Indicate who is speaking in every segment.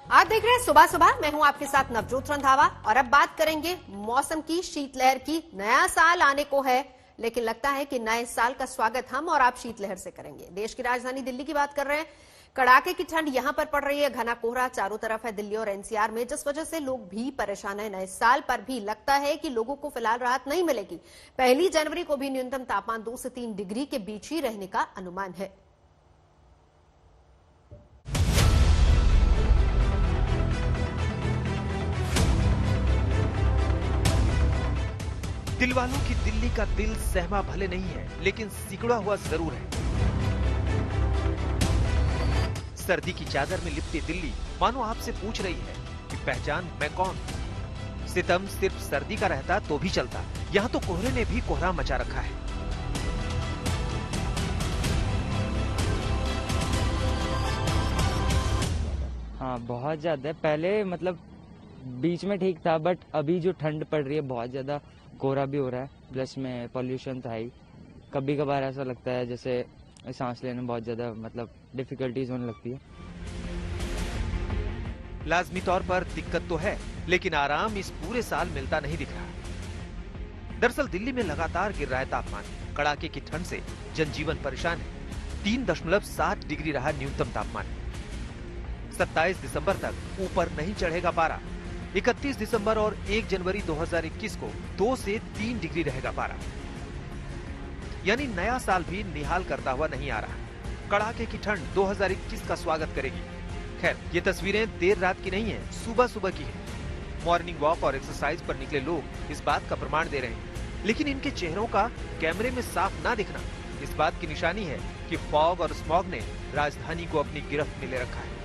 Speaker 1: आप देख रहे हैं सुबह सुबह। मैं हूं आपके साथ नवजोत रंधावा और अब बात करेंगे मौसम की, शीतलहर की। नया साल आने को है, लेकिन लगता है कि नए साल का स्वागत हम और आप शीतलहर से करेंगे। देश की राजधानी दिल्ली की बात कर रहे हैं। कड़ाके की ठंड यहां पर पड़ रही है, घना कोहरा चारों तरफ है दिल्ली और एनसीआर में, जिस वजह से लोग भी परेशान है। नए साल पर भी लगता है कि लोगों को फिलहाल राहत नहीं मिलेगी। 1 जनवरी को भी न्यूनतम तापमान 2 से 3 डिग्री के बीच ही रहने का अनुमान है।
Speaker 2: दिल वालों की दिल्ली का दिल सहमा भले नहीं है, लेकिन सिकुड़ा हुआ जरूर है। सर्दी की चादर में लिपटी दिल्ली मानो आपसे पूछ रही है कि पहचान मैं कौन। सितम सिर्फ सर्दी का रहता तो भी चलता, यहाँ तो कोहरे ने भी कोहरा मचा रखा है।
Speaker 3: हाँ, बहुत ज्यादा है। पहले मतलब बीच में ठीक था, बट अभी जो ठंड पड़ रही है बहुत ज्यादा कोहरा भी हो रहा है, प्लस में पॉल्यूशन तो है ही। कभी कभार ऐसा लगता है जैसे सांस लेने में बहुत ज्यादा मतलब डिफिकल्टीज होने लगती है।
Speaker 2: लाजमी तौर पर दिक्कत तो है, लेकिन आराम इस पूरे साल मिलता नहीं दिख रहा। दरअसल दिल्ली में लगातार गिर रहा है तापमान। कड़ाके की ठंड से जनजीवन परेशान है। 3.7 डिग्री रहा न्यूनतम तापमान। 27 दिसंबर तक ऊपर नहीं चढ़ेगा पारा। 31 दिसंबर और 1 जनवरी 2021 को 2 से 3 डिग्री रहेगा पारा। यानी नया साल भी निहाल करता हुआ नहीं आ रहा। कड़ाके की ठंड 2021 का स्वागत करेगी। खैर, ये तस्वीरें देर रात की नहीं है, सुबह सुबह की है। मॉर्निंग वॉक और एक्सरसाइज पर निकले लोग इस बात का प्रमाण दे रहे हैं, लेकिन इनके चेहरों का कैमरे में साफ ना दिखना इस बात की निशानी है कि फॉग और स्मॉग ने राजधानी को अपनी गिरफ्त में ले रखा है।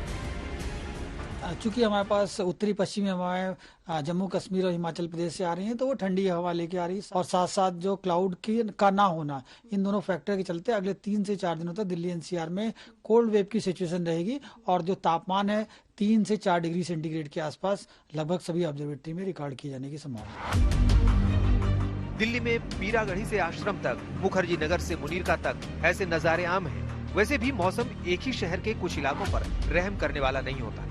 Speaker 4: चूंकि हमारे पास उत्तरी पश्चिमी हवाएं जम्मू कश्मीर और हिमाचल प्रदेश से आ रही हैं, तो वो ठंडी हवा लेके आ रही है, और साथ साथ जो क्लाउड का ना होना, इन दोनों फैक्टर के चलते अगले 3 से 4 दिनों तक दिल्ली एनसीआर में कोल्ड वेव की सिचुएशन रहेगी। और जो तापमान है 3 से 4 डिग्री सेंटीग्रेड के आसपास लगभग सभी ऑब्जर्वेटरी में रिकॉर्ड किए जाने की संभावना है।
Speaker 2: दिल्ली में पीरागढ़ी से आश्रम तक, मुखर्जी नगर से मुनीरका तक ऐसे नजारे आम हैं। वैसे भी मौसम एक ही शहर के कुछ इलाकों पर रहम करने वाला नहीं होता,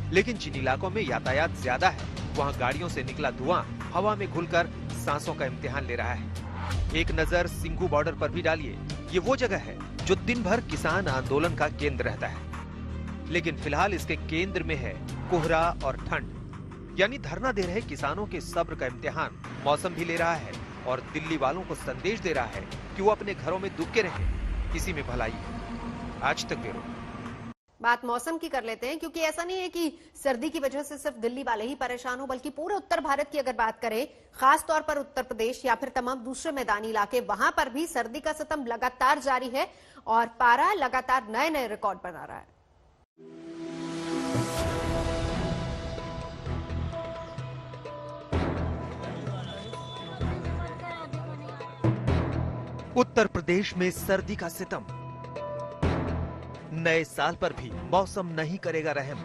Speaker 2: लेकिन जिन इलाकों में यातायात ज्यादा है, वहाँ गाड़ियों से निकला धुआं हवा में घुलकर सांसों का इम्तिहान ले रहा है। एक नजर सिंघू बॉर्डर पर भी डालिए। ये वो जगह है जो दिन भर किसान आंदोलन का केंद्र रहता है, लेकिन फिलहाल इसके केंद्र में है कोहरा और ठंड। यानी धरना दे रहे किसानों के सब्र का इम्तिहान मौसम भी ले रहा है और दिल्ली वालों को संदेश दे रहा है कि वो अपने घरों में दुबके रहें, इसी में भलाई है। आज तक ब्यूरो।
Speaker 1: बात मौसम की कर लेते हैं, क्योंकि ऐसा नहीं है कि सर्दी की वजह से सिर्फ दिल्ली वाले ही परेशान हो, बल्कि पूरे उत्तर भारत की अगर बात करें, खास तौर पर उत्तर प्रदेश या फिर तमाम दूसरे मैदानी इलाके, वहां पर भी सर्दी का सितम लगातार जारी है और पारा लगातार नए नए रिकॉर्ड बना रहा है।
Speaker 2: उत्तर प्रदेश में सर्दी का सितम। नए साल पर भी मौसम नहीं करेगा रहम।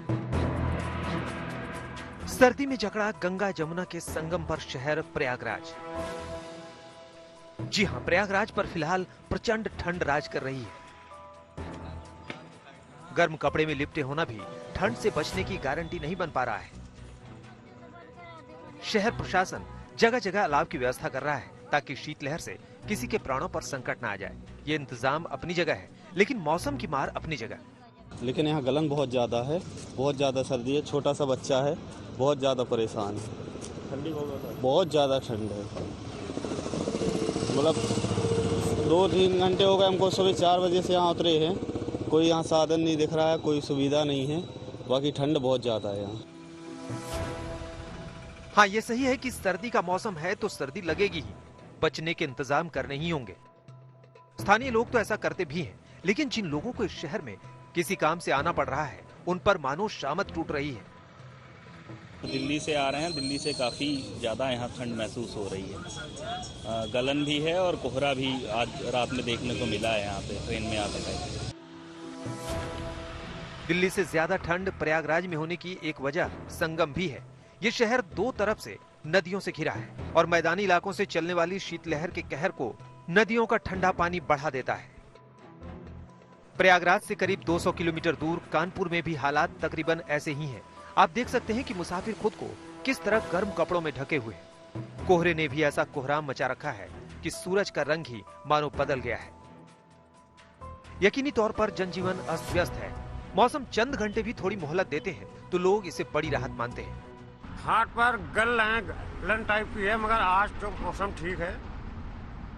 Speaker 2: सर्दी में जकड़ा गंगा जमुना के संगम पर शहर प्रयागराज। जी हां, प्रयागराज पर फिलहाल प्रचंड ठंड राज कर रही है। गर्म कपड़े में लिपटे होना भी ठंड से बचने की गारंटी नहीं बन पा रहा है। शहर प्रशासन जगह जगह अलाव की व्यवस्था कर रहा है ताकि शीतलहर से किसी के प्राणों पर संकट न आ जाए। ये इंतजाम अपनी जगह है, लेकिन मौसम की मार अपनी जगह।
Speaker 5: लेकिन यहाँ गलन बहुत ज्यादा है, बहुत ज्यादा सर्दी है, छोटा सा बच्चा है, बहुत ज्यादा परेशान है। ठंडी बहुत ज्यादा ठंड है। मतलब 2-3 घंटे हो गए हमको, सुबह 4 बजे से यहाँ उतरे हैं। कोई यहाँ साधन नहीं दिख रहा है, कोई सुविधा नहीं है। बाकी ठंड बहुत ज्यादा है यहाँ।
Speaker 2: हाँ, ये सही है कि सर्दी का मौसम है तो सर्दी लगेगी ही, बचने के इंतजाम करने ही होंगे। स्थानीय लोग तो ऐसा करते भी हैं, लेकिन जिन लोगों को इस शहर में किसी काम से आना पड़ रहा है, उन पर मानो शामत टूट रही है।
Speaker 6: दिल्ली से आ रहे हैं, दिल्ली से काफ़ी ज़्यादा यहाँ ठंड महसूस हो रही है। गलन भी है और कोहरा भी आज रात में देखने को मिला है यहाँ पे ट्रेन में आते टाइम।
Speaker 2: दिल्ली से ज्यादा ठंड प्रयागराज में होने की एक वजह संगम भी है। ये शहर 2 तरफ से नदियों से घिरा है और मैदानी इलाकों से चलने वाली शीतलहर के कहर को नदियों का ठंडा पानी बढ़ा देता है। प्रयागराज से करीब 200 किलोमीटर दूर कानपुर में भी हालात तकरीबन ऐसे ही हैं। आप देख सकते हैं कि मुसाफिर खुद को किस तरह गर्म कपड़ों में ढके हुए हैं। कोहरे ने भी ऐसा कोहराम मचा रखा है कि सूरज का रंग ही मानो बदल गया है। यकीनी तौर पर जनजीवन अस्त व्यस्त है। मौसम चंद घंटे भी थोड़ी मोहलत देते हैं तो लोग इसे बड़ी राहत मानते हैं।
Speaker 7: हाथ पर गलन टाइप की है, मगर आज तो मौसम ठीक है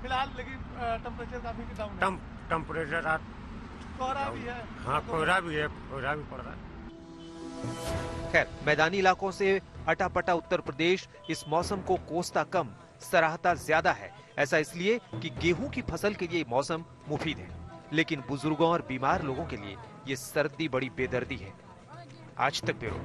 Speaker 8: फिलहाल। लेकिन टेम्परेचर काफी डाउन है।
Speaker 7: टेम्परेचर आज
Speaker 8: कोहरा भी है।
Speaker 7: हाँ, कोहरा भी है, कोहरा भी पड़ रहा है।
Speaker 2: खैर, मैदानी इलाकों से अटापटा उत्तर प्रदेश इस मौसम को कोसता कम, सराहता ज्यादा है। ऐसा इसलिए कि गेहूं की फसल के लिए मौसम मुफीद है, लेकिन बुजुर्गों और बीमार लोगों के लिए ये सर्दी बड़ी बेदर्दी है। आज तक ब्यूरो।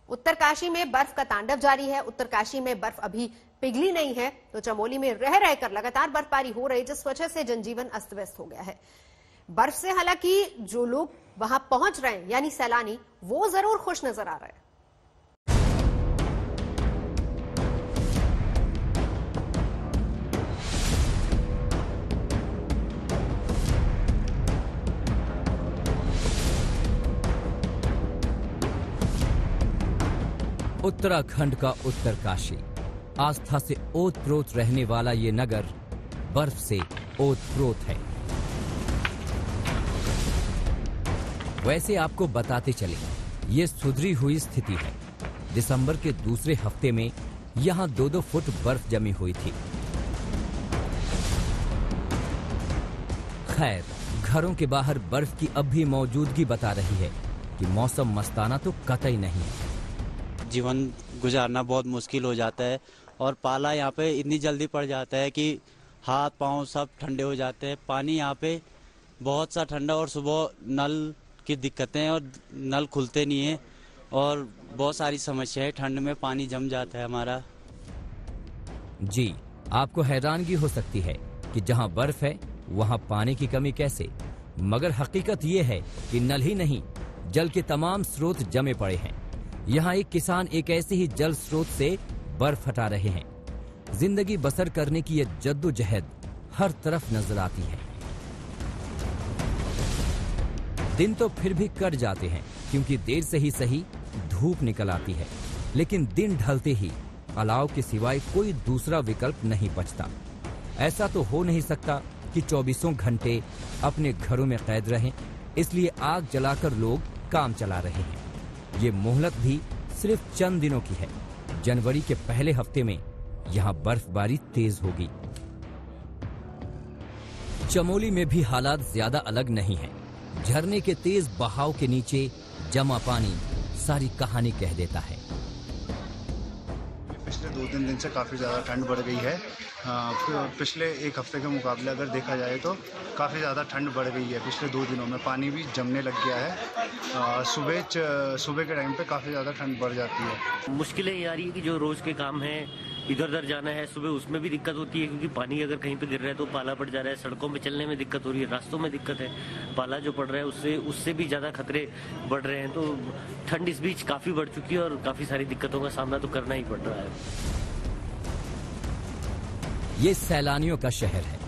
Speaker 1: उत्तरकाशी में बर्फ का तांडव जारी है। उत्तरकाशी में बर्फ अभी पिघली नहीं है तो चमोली में रह रहकर लगातार बर्फबारी हो रही, जिस वजह से जनजीवन अस्त व्यस्त हो गया है। बर्फ से हालांकि जो लोग वहां पहुंच रहे हैं यानी सैलानी, वो जरूर खुश नजर आ रहे हैं।
Speaker 9: उत्तराखंड का उत्तरकाशी, आस्था से ओत-प्रोत रहने वाला ये नगर बर्फ से ओत-प्रोत है। वैसे आपको बताते चले, ये सुधरी हुई स्थिति है। दिसंबर के दूसरे हफ्ते में यहां 2-2 फुट बर्फ जमी हुई थी। खैर, घरों के बाहर बर्फ की अब भी मौजूदगी बता रही है कि मौसम मस्ताना तो कतई नहीं है।
Speaker 5: जीवन गुजारना बहुत मुश्किल हो जाता है और पाला यहाँ पे इतनी जल्दी पड़ जाता है कि हाथ पांव सब ठंडे हो जाते हैं। पानी यहाँ पे बहुत सा ठंडा और सुबह नल की दिक्कतें और नल खुलते नहीं है और बहुत सारी समस्याएं, ठंड में पानी जम जाता है हमारा।
Speaker 9: जी, आपको हैरानगी हो सकती है कि जहां बर्फ है वहां पानी की कमी कैसे, मगर हकीकत ये है कि नल ही नहीं, जल के तमाम स्रोत जमे पड़े हैं। यहाँ एक किसान एक ऐसे ही जल स्रोत से बर्फ हटा रहे हैं। जिंदगी बसर करने की ये जद्दोजहद हर तरफ नजर आती है। दिन तो फिर भी कट जाते हैं क्योंकि देर से ही सही धूप निकल आती है, लेकिन दिन ढलते ही अलाव के सिवाय कोई दूसरा विकल्प नहीं बचता। ऐसा तो हो नहीं सकता कि 24 घंटे अपने घरों में कैद रहें, इसलिए आग जलाकर लोग काम चला रहे हैं। ये मोहलत भी सिर्फ चंद दिनों की है। जनवरी के पहले हफ्ते में यहाँ बर्फबारी तेज होगी। चमोली में भी हालात ज्यादा अलग नहीं है। झरने के तेज बहाव के नीचे जमा पानी सारी कहानी कह देता है।
Speaker 10: पिछले 2-3 दिन से काफ़ी ज़्यादा ठंड बढ़ गई है। पिछले एक हफ्ते के मुकाबले अगर देखा जाए तो काफ़ी ज़्यादा ठंड बढ़ गई है। पिछले 2 दिनों में पानी भी जमने लग गया है। सुबह के टाइम पे काफ़ी ज़्यादा ठंड बढ़ जाती है।
Speaker 11: मुश्किलें ये आ रही है कि जो रोज़ के काम हैं, इधर उधर जाना है, सुबह उसमें भी दिक्कत होती है क्योंकि पानी अगर कहीं पे गिर रहा है तो पाला पड़ जा रहा है। सड़कों में चलने में दिक्कत हो रही है, रास्तों में दिक्कत है। पाला जो पड़ रहा है उससे भी ज़्यादा खतरे बढ़ रहे हैं। तो ठंड इस बीच काफ़ी बढ़ चुकी है और काफ़ी सारी दिक्कतों का सामना तो करना ही पड़ रहा है।
Speaker 9: ये सैलानियों का शहर है।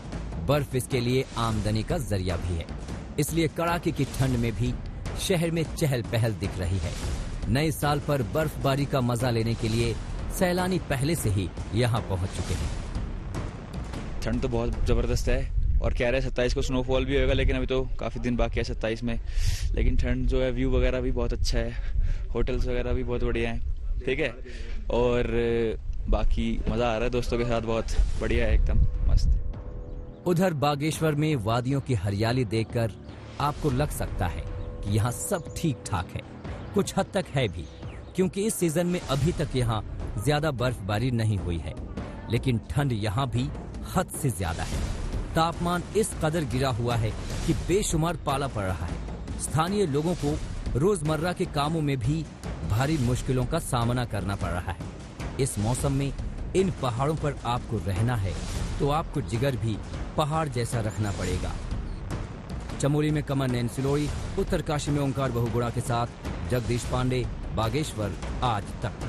Speaker 9: बर्फ इसके लिए आमदनी का जरिया भी है, इसलिए कड़ाके की ठंड में भी शहर में चहल पहल दिख रही है। नए साल पर बर्फबारी का मजा लेने के लिए सैलानी पहले से ही यहाँ पहुँच चुके हैं।
Speaker 12: ठंड तो बहुत जबरदस्त है और कह रहे हैं 27 को स्नोफॉल भी होगा, लेकिन अभी तो काफी दिन बाकी है 27 में। लेकिन ठंड जो है, व्यू वगैरह भी बहुत अच्छा है, होटल्स वगैरह भी बहुत बढ़िया हैं, ठीक है। और बाकी मजा आ रहा है दोस्तों के साथ, बहुत बढ़िया है, एकदम मस्त।
Speaker 9: उधर बागेश्वर में वादियों की हरियाली देखकर आपको लग सकता है कि यहाँ सब ठीक ठाक है। कुछ हद तक है भी, क्योंकि इस सीजन में अभी तक यहाँ ज्यादा बर्फबारी नहीं हुई है। लेकिन ठंड यहाँ भी हद से ज्यादा है। तापमान इस कदर गिरा हुआ है कि बेशुमार पाला पड़ रहा है। स्थानीय लोगों को रोजमर्रा के कामों में भी भारी मुश्किलों का सामना करना पड़ रहा है। इस मौसम में इन पहाड़ों पर आपको रहना है तो आपको जिगर भी पहाड़ जैसा रखना पड़ेगा। चमोली में कमर नैन सिलोड़ी, उत्तरकाशी में ओंकार बहुगुणा के साथ जगदीश पांडे, बागेश्वर, आज तक।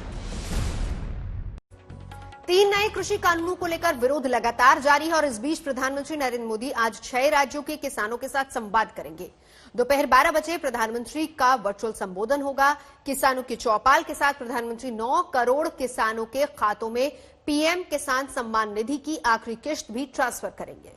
Speaker 1: 3 नए नए कृषि कानूनों को लेकर विरोध लगातार जारी है और इस बीच प्रधानमंत्री नरेंद्र मोदी आज 6 राज्यों के किसानों के साथ संवाद करेंगे। दोपहर 12 बजे प्रधानमंत्री का वर्चुअल संबोधन होगा। किसानों की चौपाल के साथ प्रधानमंत्री 9 करोड़ किसानों के खातों में पीएम किसान सम्मान निधि की आखिरी किश्त भी ट्रांसफर करेंगे।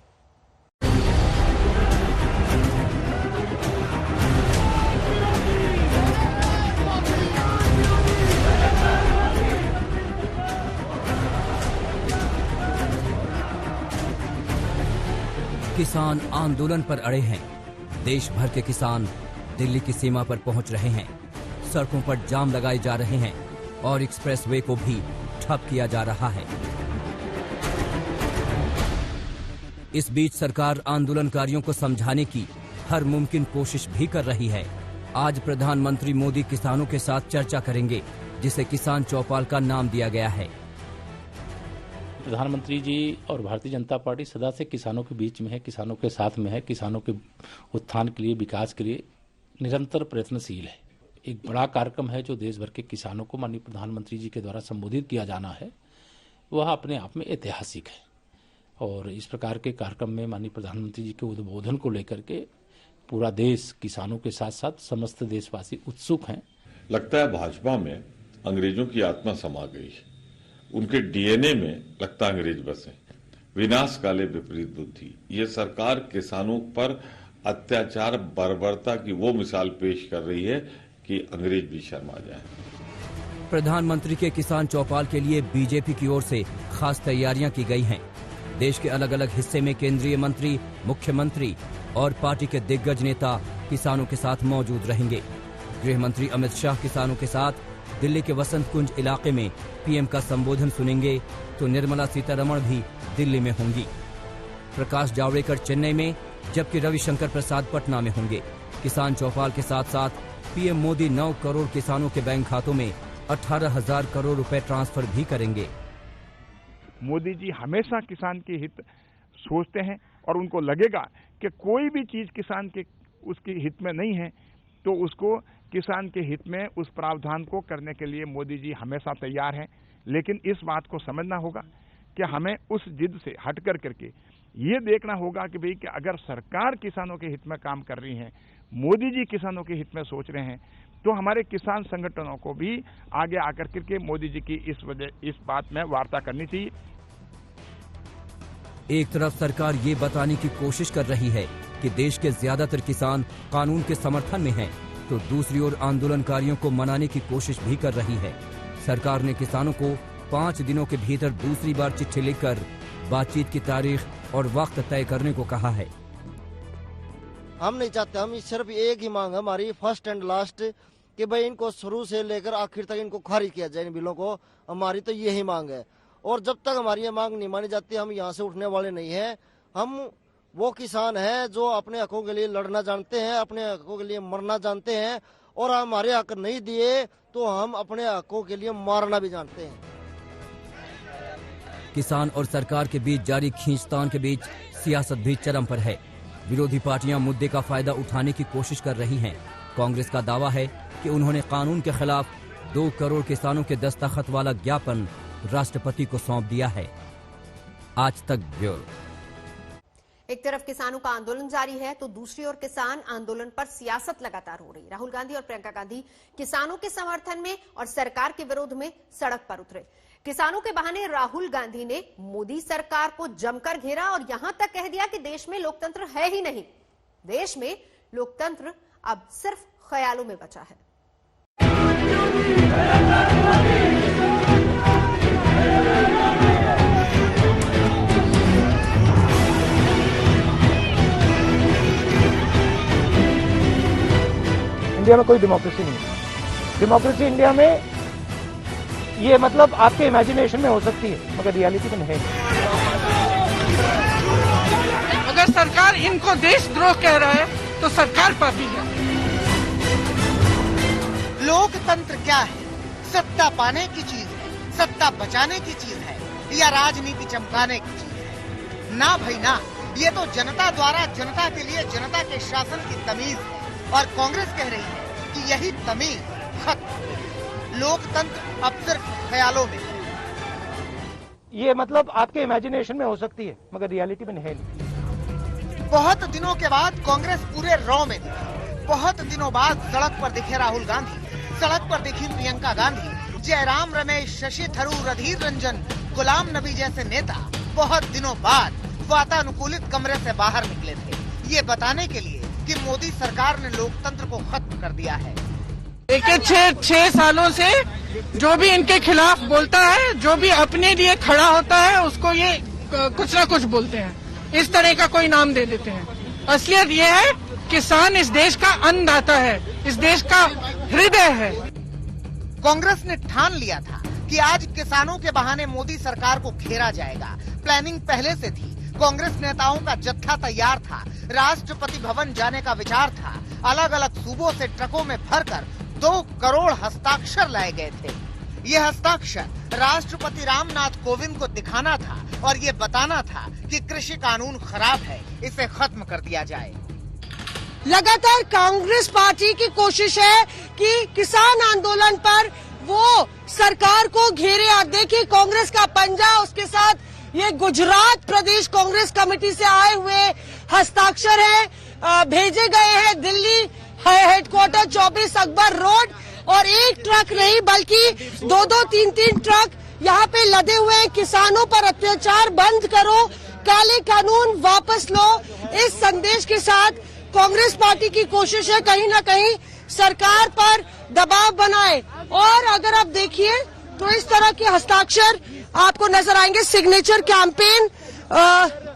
Speaker 9: किसान आंदोलन पर अड़े हैं। देश भर के किसान दिल्ली की सीमा पर पहुंच रहे हैं। सड़कों पर जाम लगाए जा रहे हैं और एक्सप्रेसवे को भी ठप किया जा रहा है। इस बीच सरकार आंदोलनकारियों को समझाने की हर मुमकिन कोशिश भी कर रही है। आज प्रधानमंत्री मोदी किसानों के साथ चर्चा करेंगे, जिसे किसान चौपाल का नाम दिया गया है।
Speaker 13: प्रधानमंत्री जी और भारतीय जनता पार्टी सदा से किसानों के बीच में है, किसानों के साथ में है, किसानों के उत्थान के लिए, विकास के लिए निरंतर प्रयत्नशील है। एक बड़ा कार्यक्रम है जो देश भर के किसानों को माननीय प्रधानमंत्री जी के द्वारा संबोधित किया जाना है, वह अपने आप में ऐतिहासिक है। और इस प्रकार के कार्यक्रम में माननीय प्रधानमंत्री जी के उद्बोधन को लेकर के पूरा देश किसानों के साथ साथ समस्त देशवासी उत्सुक हैं।
Speaker 14: लगता है भाजपा में अंग्रेजों की आत्मा समा गई है। उनके डीएनए में लगता अंग्रेज बसे। विनाश काले विपरीत बुद्धि, ये सरकार किसानों पर अत्याचार बर्बरता की वो मिसाल पेश कर रही है कि अंग्रेज भी शर्मा जाए।
Speaker 9: प्रधानमंत्री के किसान चौपाल के लिए बीजेपी की ओर से खास तैयारियां की गई हैं। देश के अलग अलग हिस्से में केंद्रीय मंत्री, मुख्यमंत्री और पार्टी के दिग्गज नेता किसानों के साथ मौजूद रहेंगे। गृह मंत्री अमित शाह किसानों के साथ दिल्ली के वसंत कुंज इलाके में पीएम का संबोधन सुनेंगे, तो निर्मला सीतारमण भी दिल्ली में होंगी। प्रकाश जावड़ेकर चेन्नई में, जबकि रविशंकर प्रसाद पटना में होंगे। किसान चौपाल के साथ साथ पीएम मोदी 9 करोड़ किसानों के बैंक खातों में 18,000 करोड़ रुपए ट्रांसफर भी करेंगे।
Speaker 15: मोदी जी हमेशा किसान के हित सोचते हैं और उनको लगेगा कि कोई भी चीज किसान के उसके हित में नहीं है तो उसको किसान के हित में उस प्रावधान को करने के लिए मोदी जी हमेशा तैयार हैं। लेकिन इस बात को समझना होगा कि हमें उस जिद से हट करके ये देखना होगा कि भाई कि अगर सरकार किसानों के हित में काम कर रही है, मोदी जी किसानों के हित में सोच रहे हैं, तो हमारे किसान संगठनों को भी आगे आकर के मोदी जी की इस बात में वार्ता करनी चाहिए।
Speaker 9: एक तरफ सरकार ये बताने की कोशिश कर रही है कि देश के ज्यादातर किसान कानून के समर्थन में हैं, तो दूसरी ओर आंदोलनकारियों को मनाने की कोशिश भी कर रही है। सरकार ने किसानों को 5 दिनों के भीतर दूसरी बार चिट्ठी लिखकर बातचीत की तारीख और वक्त तय करने को कहा है।
Speaker 16: हम नहीं चाहते, हम सिर्फ एक ही मांग है हमारी, फर्स्ट एंड लास्ट, कि भाई इनको शुरू से लेकर आखिर तक इनको खारिज किया जाए इन बिलों को। हमारी तो यही मांग है और जब तक हमारी ये मांग नहीं मानी जाती हम यहाँ से उठने वाले नहीं हैं। हम वो किसान हैं जो अपने हकों के लिए लड़ना जानते हैं, अपने हकों के लिए मरना जानते हैं और हमारे हक नहीं दिए तो हम अपने हकों के लिए मारना भी जानते हैं।
Speaker 9: किसान और सरकार के बीच जारी खींचतान के बीच सियासत भी चरम पर है। विरोधी पार्टियां मुद्दे का फायदा उठाने की कोशिश कर रही हैं। कांग्रेस का दावा है कि उन्होंने कानून के खिलाफ 2 करोड़ किसानों के दस्तखत वाला ज्ञापन राष्ट्रपति को सौंप दिया है। आज तक ब्यूरो।
Speaker 1: एक तरफ किसानों का आंदोलन जारी है तो दूसरी ओर किसान आंदोलन पर सियासत लगातार हो रही। राहुल गांधी और प्रियंका गांधी किसानों के समर्थन में और सरकार के विरोध में सड़क पर उतरे। किसानों के बहाने राहुल गांधी ने मोदी सरकार को जमकर घेरा और यहां तक कह दिया कि देश में लोकतंत्र है ही नहीं, देश में लोकतंत्र अब सिर्फ ख्यालों में बचा है।
Speaker 17: इंडिया में कोई डेमोक्रेसी नहीं है। डेमोक्रेसी इंडिया में ये मतलब आपके इमेजिनेशन में हो सकती है मगर रियलिटी में नहीं।
Speaker 18: अगर सरकार इनको देशद्रोह कह रहा है तो सरकार पापी है।
Speaker 19: लोकतंत्र क्या है? सत्ता पाने की चीज है, सत्ता बचाने की चीज है या राजनीति चमकाने की चीज है? ना भाई ना, ये तो जनता द्वारा जनता के लिए जनता के शासन की तमीज है और कांग्रेस कह रही है कि यही तमीज खत्म। लोकतंत्र अब सिर्फ ख्यालों में।
Speaker 17: ये मतलब आपके इमेजिनेशन में हो सकती है मगर रियलिटी में है नहीं।
Speaker 19: बहुत दिनों के बाद कांग्रेस पूरे रॉ में दिखी। बहुत दिनों बाद सड़क पर दिखे राहुल गांधी, सड़क पर दिखी प्रियंका गांधी, जयराम रमेश, शशि थरूर, अधीर रंजन, गुलाम नबी जैसे नेता बहुत दिनों बाद वातानुकूलित कमरे से बाहर निकले थे, ये बताने के लिए कि मोदी सरकार ने लोकतंत्र को खत्म कर दिया है।
Speaker 18: देखिए 6 सालों से जो भी इनके खिलाफ बोलता है, जो भी अपने लिए खड़ा होता है, उसको ये कुछ ना कुछ बोलते हैं, इस तरह का कोई नाम दे देते हैं। असलियत ये है किसान इस देश का अन्नदाता है, इस देश का हृदय है।
Speaker 19: कांग्रेस ने ठान लिया था कि आज किसानों के बहाने मोदी सरकार को घेरा जाएगा। प्लानिंग पहले से थी। कांग्रेस नेताओं का जत्था तैयार था। राष्ट्रपति भवन जाने का विचार था। अलग अलग सूबों से ट्रकों में भरकर 2 करोड़ हस्ताक्षर लाए गए थे। ये हस्ताक्षर राष्ट्रपति रामनाथ कोविंद को दिखाना था और ये बताना था कि कृषि कानून खराब है, इसे खत्म कर दिया जाए।
Speaker 20: लगातार कांग्रेस पार्टी की कोशिश है कि किसान आंदोलन पर वो सरकार को घेरे। और देखिए कांग्रेस का पंजा, उसके साथ ये गुजरात प्रदेश कांग्रेस कमेटी से आए हुए हस्ताक्षर है, भेजे गए हैं दिल्ली हेडक्वार्टर 24 अकबर रोड। और एक ट्रक नहीं बल्कि 2-2, 3-3 ट्रक यहाँ पे लदे हुए हैं। किसानों पर अत्याचार बंद करो, काले कानून वापस लो, इस संदेश के साथ कांग्रेस पार्टी की कोशिश है कहीं न कहीं सरकार पर दबाव बनाए। और अगर आप देखिए तो इस तरह के हस्ताक्षर आपको नजर आएंगे। सिग्नेचर कैंपेन,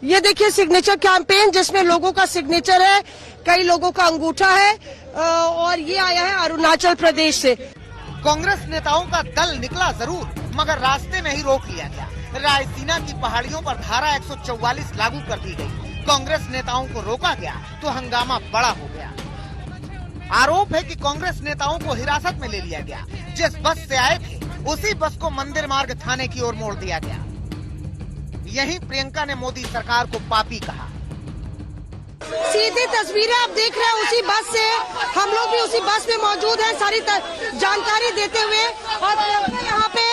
Speaker 20: ये देखिए सिग्नेचर कैंपेन जिसमें लोगों का सिग्नेचर है, कई लोगों का अंगूठा है। और ये आया है अरुणाचल प्रदेश से।
Speaker 19: कांग्रेस नेताओं का दल निकला जरूर, मगर रास्ते में ही रोक लिया गया। रायसीना की पहाड़ियों पर धारा 144 लागू कर दी गई। कांग्रेस नेताओं को रोका गया तो हंगामा बड़ा हो गया। आरोप है कि कांग्रेस नेताओं को हिरासत में ले लिया गया। जिस बस से आए थे उसी बस को मंदिर मार्ग थाने की ओर मोड़ दिया गया। यहीं प्रियंका ने मोदी सरकार को पापी कहा।
Speaker 20: सीधी तस्वीरें आप देख रहे हैं उसी बस से, हम लोग भी उसी बस में मौजूद हैं सारी जानकारी देते हुए। और यहाँ पे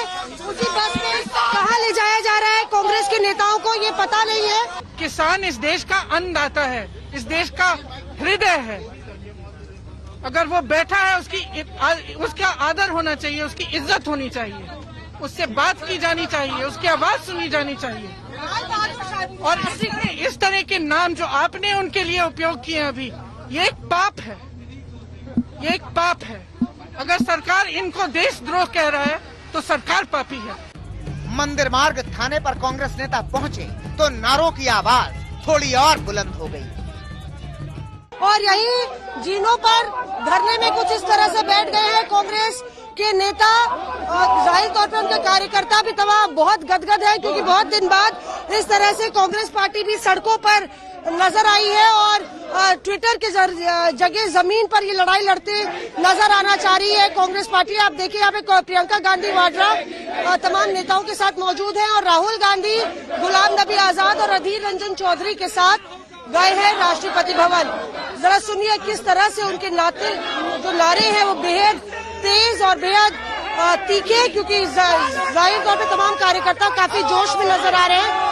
Speaker 20: उसी बस में कहाँ ले जाया जा रहा है कांग्रेस के नेताओं को ये पता नहीं है।
Speaker 18: किसान इस देश का अन्नदाता है, इस देश का हृदय है। अगर वो बैठा है उसका आदर होना चाहिए, उसकी इज्जत होनी चाहिए, उससे बात की जानी चाहिए, उसकी आवाज सुनी जानी चाहिए। और इस तरह के नाम जो आपने उनके लिए उपयोग किए अभी, ये एक पाप है, ये एक पाप है। अगर सरकार इनको देशद्रोह कह रहा है तो सरकार पापी है।
Speaker 19: मंदिर मार्ग थाने पर कांग्रेस नेता पहुंचे तो नारों की आवाज थोड़ी और बुलंद हो गई।
Speaker 20: और यही जीनों पर धरने में कुछ इस तरह से बैठ गए हैं कांग्रेस के नेता। जाहिर तौर पर उनके कार्यकर्ता भी तमाम बहुत गदगद है, क्योंकि बहुत दिन बाद इस तरह से कांग्रेस पार्टी भी सड़कों पर नजर आई है और ट्विटर के जगह जमीन पर ये लड़ाई लड़ते नजर आना चाह रही है कांग्रेस पार्टी। आप देखिए यहाँ पे प्रियंका गांधी वाड्रा तमाम नेताओं के साथ मौजूद हैं और राहुल गांधी, गुलाम नबी आजाद और अधीर रंजन चौधरी के साथ गए हैं राष्ट्रपति भवन। जरा सुनिए किस तरह से उनके जो नारे हैं वो बेहद तेज और बेहद तीखे, क्योंकि जाहिर तौर पे तमाम कार्यकर्ता काफी जोश में नजर आ रहे हैं।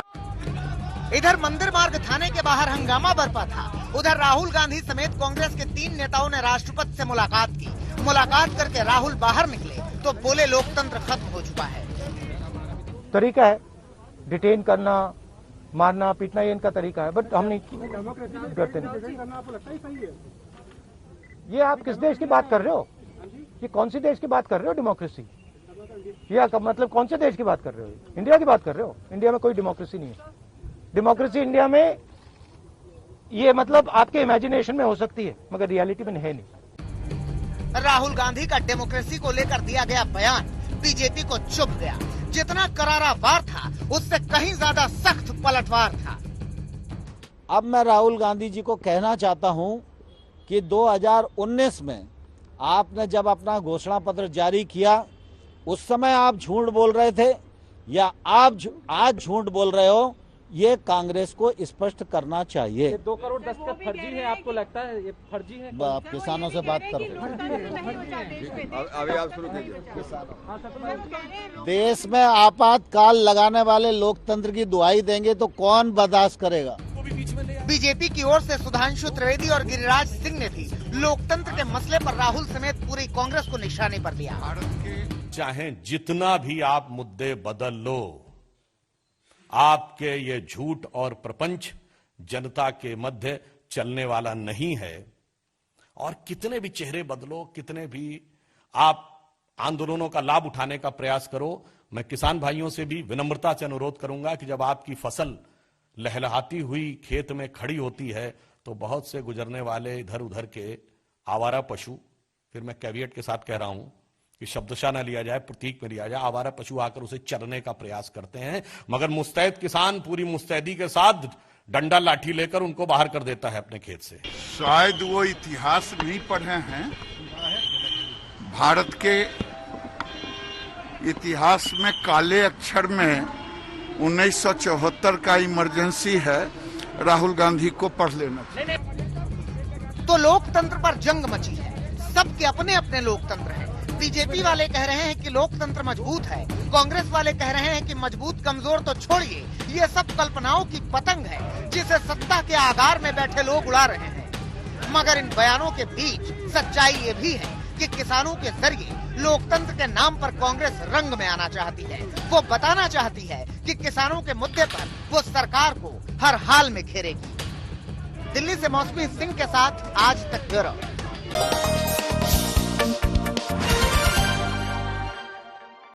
Speaker 19: इधर मंदिर मार्ग थाने के बाहर हंगामा बरपा था। उधर राहुल गांधी समेत कांग्रेस के 3 नेताओं ने राष्ट्रपति से मुलाकात की। मुलाकात करके राहुल बाहर निकले तो बोले लोकतंत्र खत्म हो चुका है।
Speaker 17: तरीका है डिटेन करना, मारना, पीटना, ये इनका तरीका है, बट हम नहीं करते नहीं। ये आप किस देश की बात कर रहे हो? ये कौन सी देश की बात कर रहे हो? डेमोक्रेसी? या मतलब कौन से देश की बात कर रहे हो? इंडिया की बात कर रहे हो? इंडिया में कोई डेमोक्रेसी नहीं है। डेमोक्रेसी इंडिया में ये मतलब आपके इमेजिनेशन में हो सकती है मगर रियलिटी में है नहीं।
Speaker 19: राहुल गांधी का डेमोक्रेसी को लेकर दिया गया बयान बीजेपी को चुभ गया। जितना करारा वार था उससे कहीं ज्यादा सख्त पलटवार था।
Speaker 21: अब मैं राहुल गांधी जी को कहना चाहता हूं कि 2019 में आपने जब अपना घोषणा पत्र जारी किया उस समय आप झूठ बोल रहे थे या आप आज झूठ बोल रहे हो ये कांग्रेस को स्पष्ट करना चाहिए।
Speaker 3: 2 करोड़ दस्तखत फर्जी है, आपको लगता है ये फर्जी है?
Speaker 21: आप किसानों से बात करो।
Speaker 22: अभी आप शुरू कीजिए।
Speaker 21: देश में आपातकाल लगाने वाले लोकतंत्र की दुहाई देंगे तो कौन बर्दाश्त करेगा।
Speaker 19: बीजेपी की ओर से सुधांशु त्रिवेदी और गिरिराज सिंह ने भी लोकतंत्र के मसले पर राहुल समेत पूरी कांग्रेस को निशाने पर लिया।
Speaker 23: चाहे जितना भी आप मुद्दे बदल लो, आपके ये झूठ और प्रपंच जनता के मध्य चलने वाला नहीं है। और कितने भी चेहरे बदलो, कितने भी आप आंदोलनों का लाभ उठाने का प्रयास करो, मैं किसान भाइयों से भी विनम्रता से अनुरोध करूंगा कि जब आपकी फसल लहलहाती हुई खेत में खड़ी होती है तो बहुत से गुजरने वाले इधर उधर के आवारा पशु, फिर मैं कैवियट के साथ कह रहा हूं कि शब्दशः न लिया जाए, प्रतीक में लिया जाए, आवारा पशु आकर उसे चरने का प्रयास करते हैं, मगर मुस्तैद किसान पूरी मुस्तैदी के साथ डंडा लाठी लेकर उनको बाहर कर देता है अपने खेत से।
Speaker 24: शायद वो इतिहास नहीं पढ़े हैं। भारत के इतिहास में काले अक्षर में 1974 का इमरजेंसी है, राहुल गांधी को पढ़ लेना चाहिए।
Speaker 19: तो लोकतंत्र पर जंग मची है, सबके अपने अपने लोकतंत्र है। बीजेपी वाले कह रहे हैं कि लोकतंत्र मजबूत है, कांग्रेस वाले कह रहे हैं कि मजबूत कमजोर तो छोड़िए, ये सब कल्पनाओं की पतंग है जिसे सत्ता के आगार में बैठे लोग उड़ा रहे हैं। मगर इन बयानों के बीच सच्चाई ये भी है कि किसानों के जरिए लोकतंत्र के नाम पर कांग्रेस रंग में आना चाहती है। वो बताना चाहती है कि किसानों के मुद्दे पर वो सरकार को हर हाल में घेरेगी। दिल्ली से मौसमी सिंह के साथ आज तक ब्यूरो।